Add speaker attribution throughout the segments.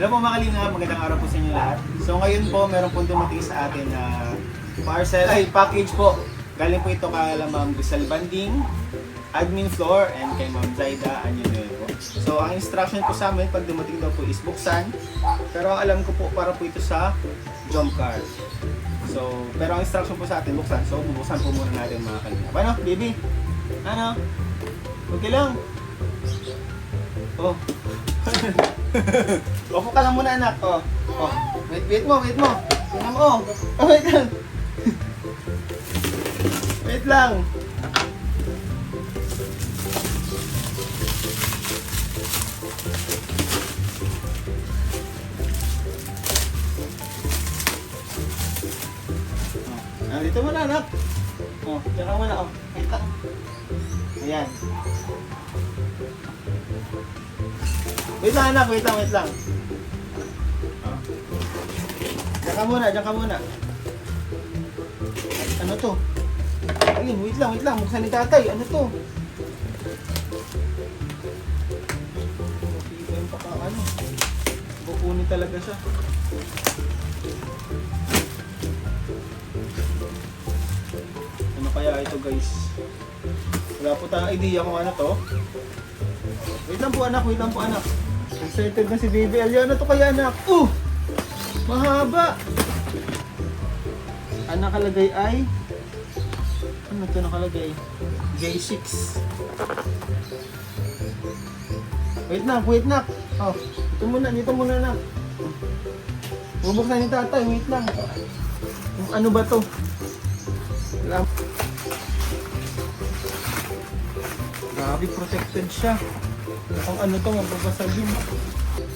Speaker 1: Hello po mga kalingap, magandang araw po sa inyo lahat. So ngayon po, meron po dumating sa atin na package po. Galing po ito kay Ma'am Grisel Banding, Admin Floor, and kay Ma'am Zaida Anyuel po. So ang instruction po sa amin pag dumating daw po is buksan. Pero ang alam ko po para po ito sa jump car. So, pero ang instruction po sa atin buksan. So bubuksan po muna natin mga kalingap. Ano, baby? Ano? Okay lang? Oh. Opo ka lang muna anak. Oh. Oh. Wait mo. Tingnan mo. Oh, wait lang. Wait lang. Oh. Dito muna anak. Oh, diyan ka muna. Oh. Wait lang. Ayan. Wait lang anak, wait lang. Oh. Diyan ka muna. Ano to? Ayun, wait lang. Buksan ni tatay. Ano to? Ayun pa ka, ano? Bukunin talaga siya. Ano kaya ito guys? Wala po tayong idea kung ano to. Wait lang po anak. Excited na si Baby Elio. Ano to kaya anak? Mahaba! Ang nakalagay ay... Ano to nakalagay? J6. Wait na. Oh, dito muna na. Bubuksan ni tatay. Wait lang. Ano ba to? Grabe, protected siya. Kung ano to, mababasagin.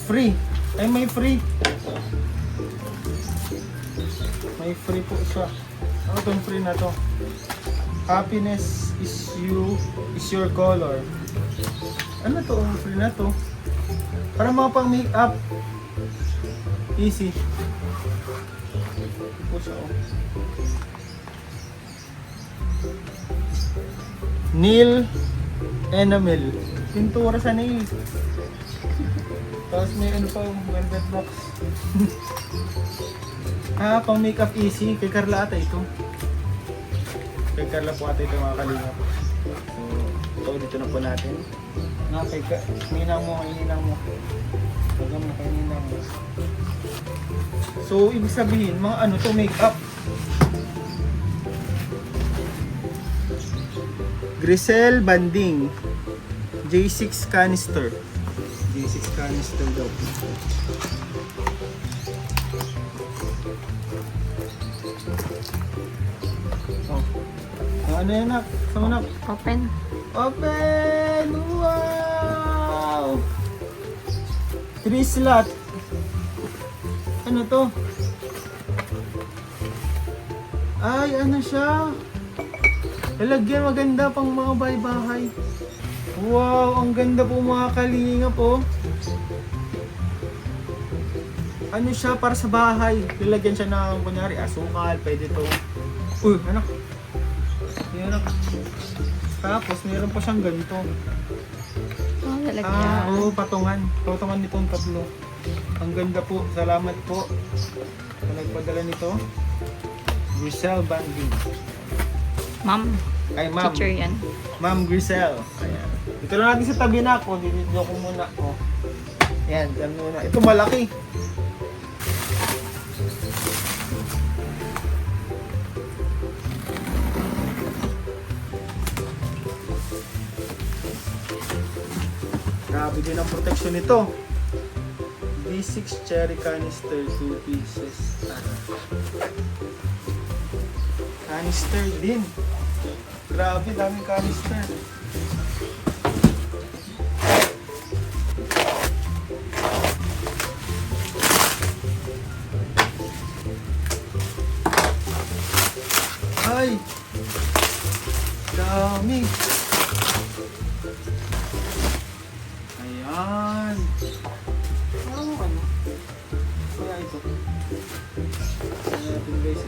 Speaker 1: Free. Ay, may free. May free po siya. Ano tong free na to? Happiness is your color. Ano to ang free na to? Para mga pang make-up. Easy. Ito po siya, oh. Nail enamel. Pintura sa nail. Tapos may ano pa, velvet box. Pang makeup easy. Kay Carla ata ito. Kay Carla po ata ito mga kalingap. So, dito na po natin. Hinang mo. Pagam na kayo hinang mo. So, ibig sabihin, mga ano to, makeup. Grisel Banding. J6 canister. J6 canister daw. Oh. Ano yan nak? Saan nak?
Speaker 2: Open.
Speaker 1: Wow! 3 slot. Ano to? Ay, ano siya? Lalagyan maganda pang mga bahay-bahay. Wow, ang ganda po mga kalinga po. Ano siya para sa bahay? Lalagyan siya ng kunyari asukal, pwede to. Anak. Anak. Tapos meron pa siyang ganito.
Speaker 2: Lalagyan.
Speaker 1: Patungan. Patungan nitong tatlo. Ang ganda po. Salamat po sa nagpadala nito. Grisel Banding.
Speaker 2: Ma'am.
Speaker 1: Ay, ma'am.
Speaker 2: Teacher yan.
Speaker 1: Ma'am Grisel. Ayan. Ito lang natin sa tabi na ako. Dito ko muna. Oh. Ayan, dyan muna. Ito malaki. Grabe din ang protection nito. V6 cherry canister, 2 pieces. Canister din. Grabe, daming canister. Ay! Dami! Ayan! Ano? Kaya ito. Kaya natin guys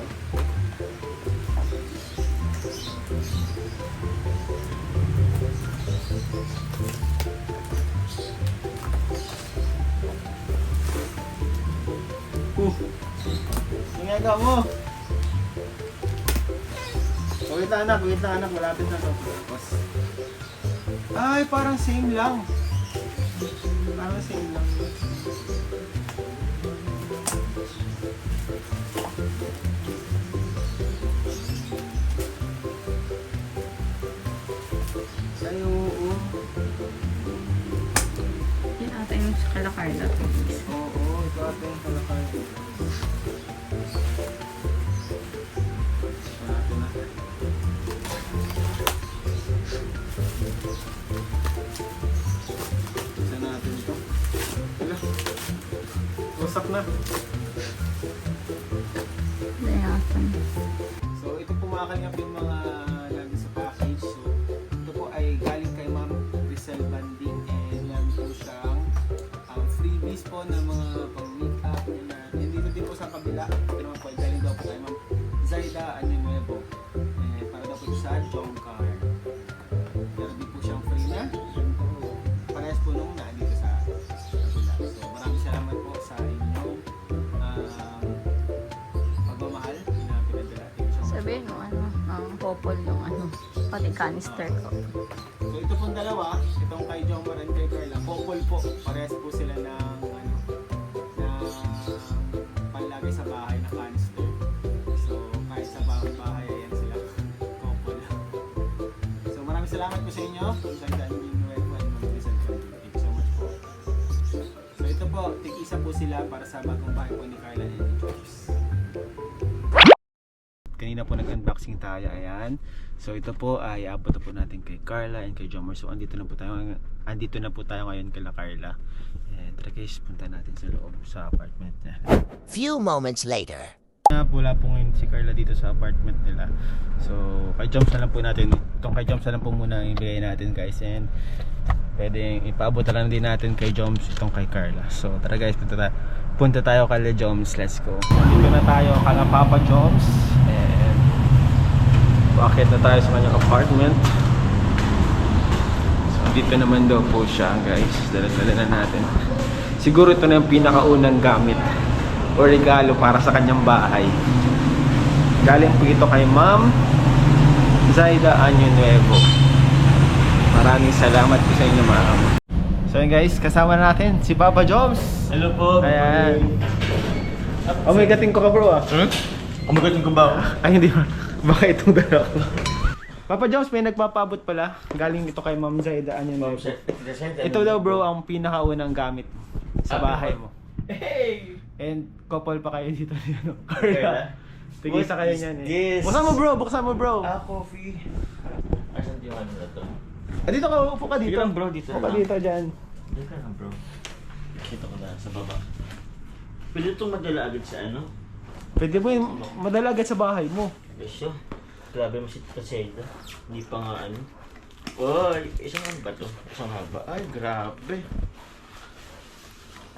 Speaker 1: Ginagawa mo. Wait lang anak, malapit na to. Tapos. Ay, parang same lang. Parang same lang. Ay, oo.
Speaker 2: Yun ata yung sa kala Carla.
Speaker 1: Oo, ito ata yung kalakal. Malapit na. Isa natin ito. Wala. Wasak na.
Speaker 2: Dayasan.
Speaker 1: So ito po mga kalingap yung mga lagi sa package. So ito po ay galing kay Ma'am Grisel Banding and meron po siyang freebies po ng mga pang-makeup na and dito din po sa kabila. Ito naman po ay galing daw po kay Ma'am Zaida Año para daw po ito sa Jongkar. Meron din po siyang free na. Parehas po nung dito sa kabila. So maraming salamat po sa inyong pagmamahal na pinadala.
Speaker 2: Sabihin mo, ang popol yung pati canister ko.
Speaker 1: So ito pong dalawa, itong kay Jomar and kay Carla, couple po. Parehas po sila ng panlagay sa bahay na canister. So kahit sa bahay, ayan sila. Couple. So maraming salamat po sa inyo. Kung saan daan yung nuevo at mag-design ko. Thank you so much po. So ito po, tig-isa po sila para sa bagong bahay po ni Carla and ni George. Kanina po nag-unboxing tayo, ayan. So ito po ay abot na po natin kay Carla and kay Jomar. So andito na po tayo ngayon kay Carla. And tara guys, punta natin sa loob sa apartment niya.
Speaker 3: Few moments later.
Speaker 1: Wala po ngayon si Carla dito sa apartment nila. So kay Joms na lang po natin, itong kay Joms na lang po muna ibigay natin guys. And pwedeng ipaabot na lang din natin kay Joms itong kay Carla. So tara guys, punta tayo kay Joms. Let's go. Dito na tayo kay Papa Joms. And bakit na tayo sa kanyang apartment. So dito naman daw po siya guys. Dala-dala na natin. Siguro ito na yung pinakaunang gamit o regalo para sa kanyang bahay. Galing po ito kay Ma'am Zaida Año Nuevo. Maraming salamat po sa inyo, ma'am. So yun guys, kasama natin si Papa Joms.
Speaker 4: Hello po.
Speaker 1: Ayan. Oh, may gating ko ka bro ah.
Speaker 4: Kumagating ko ba ako?
Speaker 1: Ay hindi ba? Baka itong dala ko. Papa Joms, may nagpapabot pala. Galing ito kay Ma'am Zaida Año Nuevo. Ito daw bro ang pinakaunang gamit sa bahay mo.
Speaker 4: Hey!
Speaker 1: And couple pa kayo dito ni Carla. Tigisa kayo
Speaker 4: What is
Speaker 1: niyan eh.
Speaker 4: this?
Speaker 1: Buksan mo bro.
Speaker 4: Coffee. Asan yung ano na to?
Speaker 1: Ah, dito ka, upo ka dito.
Speaker 4: Dito lang, bro, dito
Speaker 1: Upo ka
Speaker 4: lang.
Speaker 1: dito dyan.
Speaker 4: Dito lang bro. Dito ko na sa baba. Pwede itong madala agad sa ano?
Speaker 1: Pwede mo yung madala agad sa bahay mo.
Speaker 4: Besyo. Grabe mo si Tita Seda. Hindi pa nga ano. Oy, isang ano ba to? Isang haba. Ay, grabe.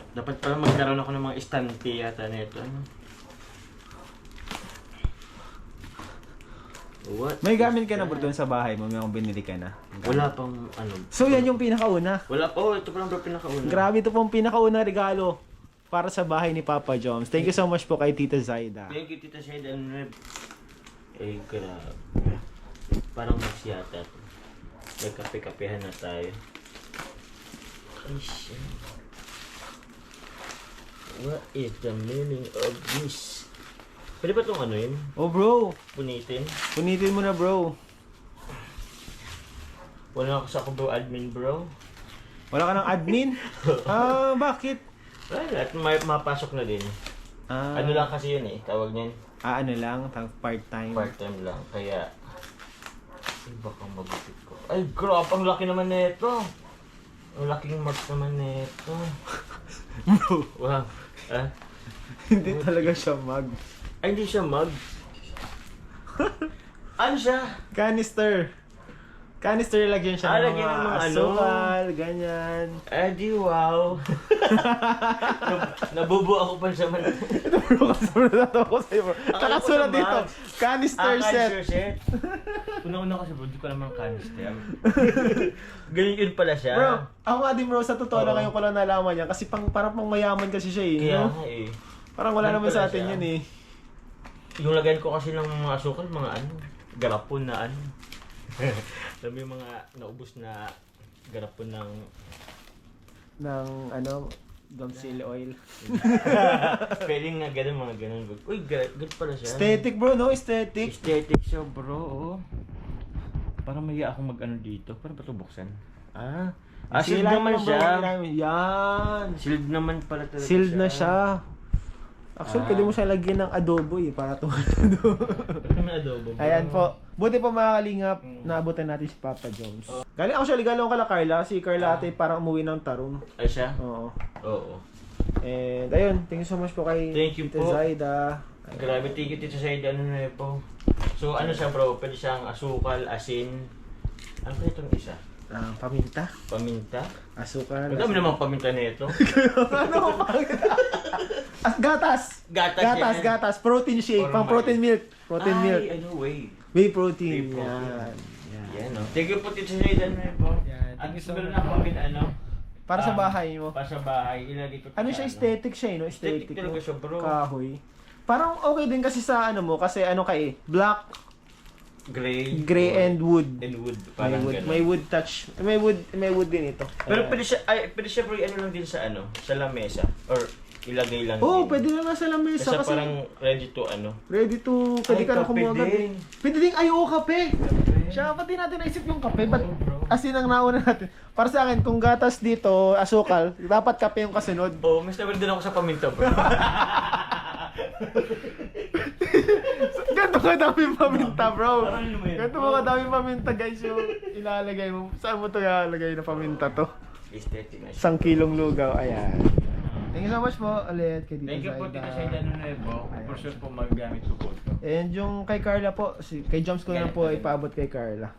Speaker 4: Dapat pala magkaroon ako ng mga estante yata nito. Ano? What?
Speaker 1: May gamit ka na bro doon sa bahay mo, may mga binili ka na.
Speaker 4: Wala pang ano.
Speaker 1: So yan yung pinakauna.
Speaker 4: Wala pa. Oh, ito pa lang bro pinakauna.
Speaker 1: Grabe, ito pong pinakauna regalo para sa bahay ni Papa Joms. Thank you so much po kay Tita Zaida.
Speaker 4: Thank you, Tita Seda. Eh, grabe. Parang mas yata. Nagkape-kapehan na tayo. Ay, shit. What is the meaning of this? Pwede ba itong ano yun?
Speaker 1: Oh bro,
Speaker 4: Punitin?
Speaker 1: punitin mo na bro.
Speaker 4: Wala ako sa bro admin bro.
Speaker 1: Wala ka ng admin? Bakit?
Speaker 4: Wala, at may mapasok na din. Ano lang kasi yun eh, tawag niyan.
Speaker 1: Ano lang, part-time.
Speaker 4: Part-time lang, kaya... Ay, baka mabutit ko. Ay, grabe, ang laki naman nito. Ang laking mag naman nito.
Speaker 1: Bro,
Speaker 4: Wow. Ah?
Speaker 1: hindi talaga siya mag.
Speaker 4: Ay, hindi siya mag. Ano siya?
Speaker 1: Canister. Canister lagyan siya ng
Speaker 4: Lagyan ng mga ano?
Speaker 1: asukal, ganyan.
Speaker 4: Ay, di wow. Nabubo ako pa sa man.
Speaker 1: Ito bro, kasunod na to ako sa'yo bro. Nakasulat
Speaker 4: sa
Speaker 1: dito,
Speaker 4: bag.
Speaker 1: canister set.
Speaker 4: set. Una-una kasi bro, di ko naman canister. Ganyan yun pala siya.
Speaker 1: Bro, ako nga din bro, sa totoo lang
Speaker 4: Oo.
Speaker 1: ngayon ko lang nalaman yan. Kasi parang pang mayaman kasi siya eh.
Speaker 4: Kaya
Speaker 1: No?
Speaker 4: nga eh.
Speaker 1: Parang wala
Speaker 4: Ano
Speaker 1: naman sa
Speaker 4: pala
Speaker 1: atin
Speaker 4: siya?
Speaker 1: yun eh.
Speaker 4: Yung lagayan ko kasi ng mga asukal, mga ano, garapon na ano. Alam mo yung mga naubos na garapon ng...
Speaker 1: Ng ano, Domsil oil.
Speaker 4: Spelling nga ganun, mga ganun. Uy, good pala siya.
Speaker 1: Aesthetic bro, no? Aesthetic.
Speaker 4: Aesthetic siya, bro. Oh. Parang may akong mag-ano dito. Parang ba ito buksan? Sealed naman siya.
Speaker 1: Yan.
Speaker 4: Sealed naman pala talaga
Speaker 1: Sealed na siya. Actually, pwede mo siya lagyan ng adobo eh, para tumalo.
Speaker 4: Ano may adobo? bro?
Speaker 1: Ayan po. Buti po mga kalingap, naabutan natin si Papa Jones. Galing actually, galing kala Carla. Si Carla ate parang umuwi ng Tarong.
Speaker 4: Ay siya?
Speaker 1: Oo.
Speaker 4: Oo.
Speaker 1: And ayun, thank you so much po kay
Speaker 4: Thank you
Speaker 1: Tita
Speaker 4: po.
Speaker 1: Zaida.
Speaker 4: Grabe, tigit ito sa ano na po. So ano siya bro, pwede siyang asukal, asin. Ano pa itong isa?
Speaker 1: Paminta,
Speaker 4: Paminta?
Speaker 1: asukal.
Speaker 4: Ang dami namang paminta na ito.
Speaker 1: Ano gatas.
Speaker 4: Gatas yan.
Speaker 1: Gatas. Protein shake, pang protein milk. Protein milk.
Speaker 4: Ay, ano way.
Speaker 1: Whey protein.
Speaker 4: Whey protein.
Speaker 1: Yan.
Speaker 4: Yan no. Thank you po tito sa ano po.
Speaker 1: Yan,
Speaker 4: At
Speaker 1: thank you so
Speaker 4: meron
Speaker 1: much.
Speaker 4: na akong ano.
Speaker 1: Para sa bahay mo.
Speaker 4: Para sa bahay, ilagay ko.
Speaker 1: Ano siya, aesthetic siya, no?
Speaker 4: Aesthetic
Speaker 1: Aesthetic,
Speaker 4: talaga
Speaker 1: no?
Speaker 4: siya, bro.
Speaker 1: Kahoy. Parang okay din kasi sa ano mo, kasi ano kay black, gray and wood.
Speaker 4: And wood.
Speaker 1: May
Speaker 4: Parang
Speaker 1: wood,
Speaker 4: ganun.
Speaker 1: may wood touch. May wood din ito.
Speaker 4: Pero pwede siya bro, ano lang din sa ano, sa lamesa. Or ilagay lang
Speaker 1: Oh,
Speaker 4: din.
Speaker 1: pwede na nasa lamesa
Speaker 4: Kasi
Speaker 1: kasi
Speaker 4: parang ready to ano.
Speaker 1: ready to, pwede
Speaker 4: Ay,
Speaker 1: ka na
Speaker 4: kape
Speaker 1: kumuha agad.
Speaker 4: din.
Speaker 1: Pwede din, kape. Siya, pati natin naisip yung kape, but asin ang nauna natin. Para sa akin, kung gatas dito, asukal, dapat kape yung kasunod.
Speaker 4: Oh, mas naman din ako sa paminta bro.
Speaker 1: Ganito ka daming paminta, bro.
Speaker 4: Parang ano mo yun?
Speaker 1: Ganito mo ka daming paminta, guys, yung ilalagay mo. Saan mo ito ilalagay na paminta to?
Speaker 4: Aesthetic na siya.
Speaker 1: 1 kilong lugaw, ayan. Thank you so much po ulit kay Tita
Speaker 4: Thank you po
Speaker 1: Zaida.
Speaker 4: Tita Saida Nuevo. For sure po magagamit ko po ito.
Speaker 1: And yung kay Carla po, kay Joms ko na po ipaabot kay Carla.